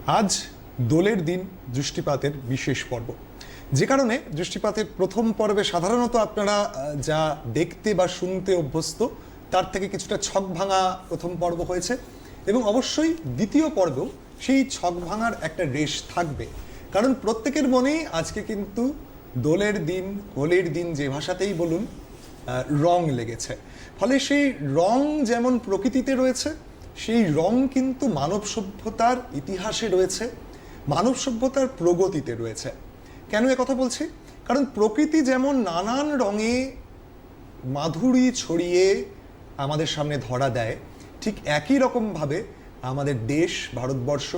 আজ দোলের দিন দৃষ্টিপাতের বিশেষ পর্ব, যে কারণে দৃষ্টিপাতের প্রথম পর্বে সাধারণত আপনারা যা দেখতে বা শুনতে অভ্যস্ত তার থেকে কিছুটা ছক ভাঙা প্রথম পর্ব হয়েছে, এবং অবশ্যই দ্বিতীয় পর্বেও সেই ছক ভাঙার একটা রেশ থাকবে। কারণ প্রত্যেকের মনেই আজকে কিন্তু দোলের দিন, হোলির দিন, যে ভাষাতেই বলুন, রং লেগেছে। ফলে সেই রং যেমন প্রকৃতিতে রয়েছে, সেই রং কিন্তু মানব সভ্যতার ইতিহাসে রয়েছে, মানব সভ্যতার প্রগতিতে রয়েছে। কেন কথা বলছি? কারণ প্রকৃতি যেমন নানান রঙে মাধুরী ছড়িয়ে আমাদের সামনে ধরা দেয়, ঠিক একই রকমভাবে আমাদের দেশ ভারতবর্ষ,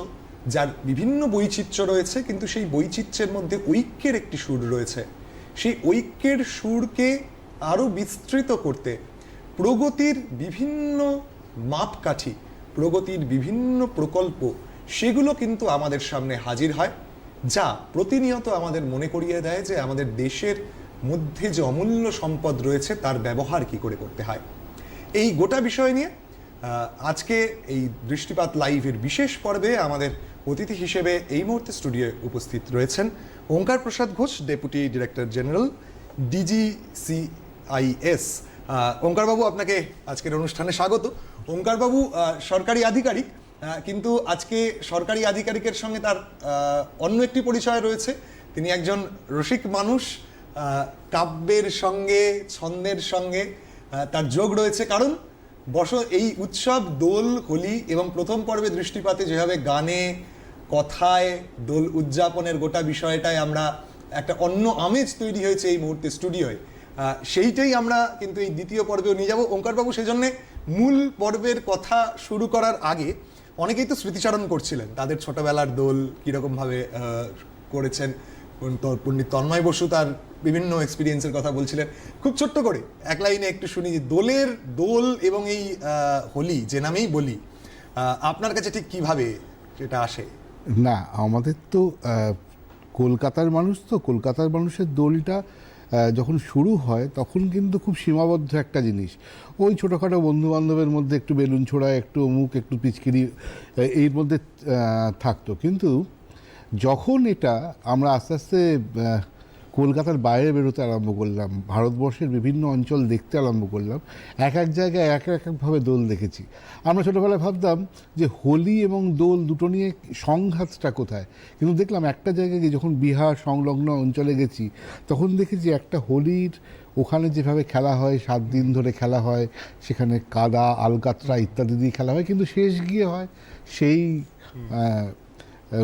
যার বিভিন্ন বৈচিত্র্য রয়েছে, কিন্তু সেই বৈচিত্র্যের মধ্যে ঐক্যের একটি সুর রয়েছে। সেই ঐক্যের সুরকে আরও বিস্তৃত করতে প্রগতির বিভিন্ন মাপকাঠি, প্রগতির বিভিন্ন প্রকল্প, সেগুলো কিন্তু আমাদের সামনে হাজির হয়, যা প্রতিনিয়ত আমাদের মনে করিয়ে দেয় যে আমাদের দেশের মধ্যে যে অমূল্য সম্পদ রয়েছে তার ব্যবহার কি করে করতে হয়। এই গোটা বিষয় নিয়ে আজকে এই দৃষ্টিপাত লাইভের বিশেষ পর্বে আমাদের অতিথি হিসেবে এই মুহূর্তে স্টুডিওয়ে উপস্থিত রয়েছেন Omkar Prasad Ghosh, deputy director general, DGCIS। ওঙ্কারবাবু, আপনাকে আজকের অনুষ্ঠানে স্বাগত। ওঙ্কারবাবু সরকারি আধিকারিক, কিন্তু আজকে সরকারি আধিকারিকের সঙ্গে তার অন্য একটি পরিচয় রয়েছে। তিনি একজন রসিক মানুষ, কাব্যের সঙ্গে, ছন্দের সঙ্গে তার যোগ রয়েছে। কারণ এই উৎসব দোল, হোলি এবং প্রথম পর্বে দৃষ্টিপাতে যেভাবে গানে, কথায় দোল উদযাপনের গোটা বিষয়টায় আমরা একটা অন্য আমেজ তৈরি হয়েছে এই মুহূর্তে স্টুডিওয়, সেইটাই আমরা কিন্তু এই দ্বিতীয় পর্বেও নিয়ে যাব। ওঙ্কারবাবু, সেজন্যে মূল পর্বের কথা শুরু করার আগে অনেকেই তো স্মৃতিচারণ করছিলেন তাদের ছোটবেলার দোল কীরকমভাবে করেছেন। পণ্ডিত তন্ময় বসু তার বিভিন্ন এক্সপিরিয়েন্সের কথা বলছিলেন। খুব ছোট্ট করে এক লাইনে একটু শুনি যে দোল এবং এই হোলি, যে নামেই বলি, আপনার কাছে ঠিক কিভাবে সেটা আসে? না, আমাদের তো কলকাতার মানুষ, তো কলকাতার মানুষের দোলটা যখন শুরু হয় তখন কিন্তু খুব সীমাবদ্ধ একটা জিনিস। ওই ছোটোখাটো বন্ধুবান্ধবের মধ্যে একটু বেলুন ছোড়া, একটু অমুক, একটু পিচকিরি, এর মধ্যে থাকতো। কিন্তু যখন এটা আমরা আস্তে আস্তে কলকাতার বাইরে বেরোতে আরম্ভ করলাম, ভারতবর্ষের বিভিন্ন অঞ্চল দেখতে আরম্ভ করলাম, এক এক জায়গায় এক একভাবে দোল দেখেছি। আমরা ছোটোবেলায় ভাবতাম যে হোলি এবং দোল দুটো নিয়ে সংঘাতটা কোথায়, কিন্তু দেখলাম একটা জায়গায় গিয়ে যখন বিহার সংলগ্ন অঞ্চলে গেছি তখন দেখেছি একটা হোলির ওখানে যেভাবে খেলা হয়, 7 দিন ধরে খেলা হয়, সেখানে কাদা, আলকাতরা ইত্যাদি দিয়ে খেলা হয়, কিন্তু শেষ গিয়ে হয় সেই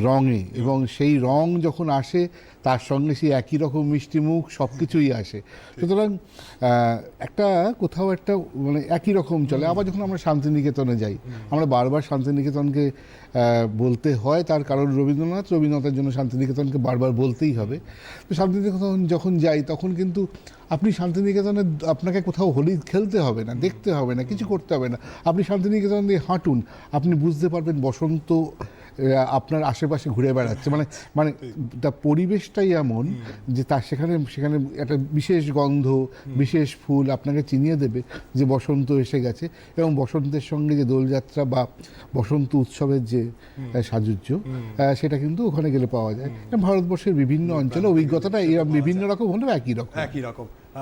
রঙে, এবং সেই রং যখন আসে তার সঙ্গে সেই একই রকম মিষ্টি মুখ, সব কিছুই আসে। সুতরাং একটা কোথাও একটা মানে একই রকম চলে। আবার যখন আমরা শান্তিনিকেতনে যাই, আমরা বারবার শান্তিনিকেতনকে বলতে হয়, তার কারণ রবীন্দ্রনাথের জন্য শান্তিনিকেতনকে বারবার বলতেই হবে। তো শান্তিনিকেতন যখন যাই তখন কিন্তু আপনি শান্তিনিকেতনে, আপনাকে কোথাও হোলি খেলতে হবে না, দেখতে হবে না, কিছু করতে হবে না। আপনি শান্তিনিকেতন দিয়ে হাঁটুন, আপনি বুঝতে পারবেন বসন্ত আপনার আশেপাশে ঘুরে বেড়াচ্ছে। মানে তার পরিবেশটাই এমন যে তার সেখানে একটা বিশেষ গন্ধ, বিশেষ ফুল আপনাকে চিনিয়ে দেবে যে বসন্ত এসে গেছে। এবং বসন্তের সঙ্গে যে দোলযাত্রা বা বসন্ত উৎসবের যে সাজুজ্য, সেটা কিন্তু ওখানে গেলে পাওয়া যায়। ভারতবর্ষের বিভিন্ন অঞ্চলে অভিজ্ঞতাটা এরকম বিভিন্ন রকম হলেও একই রকম।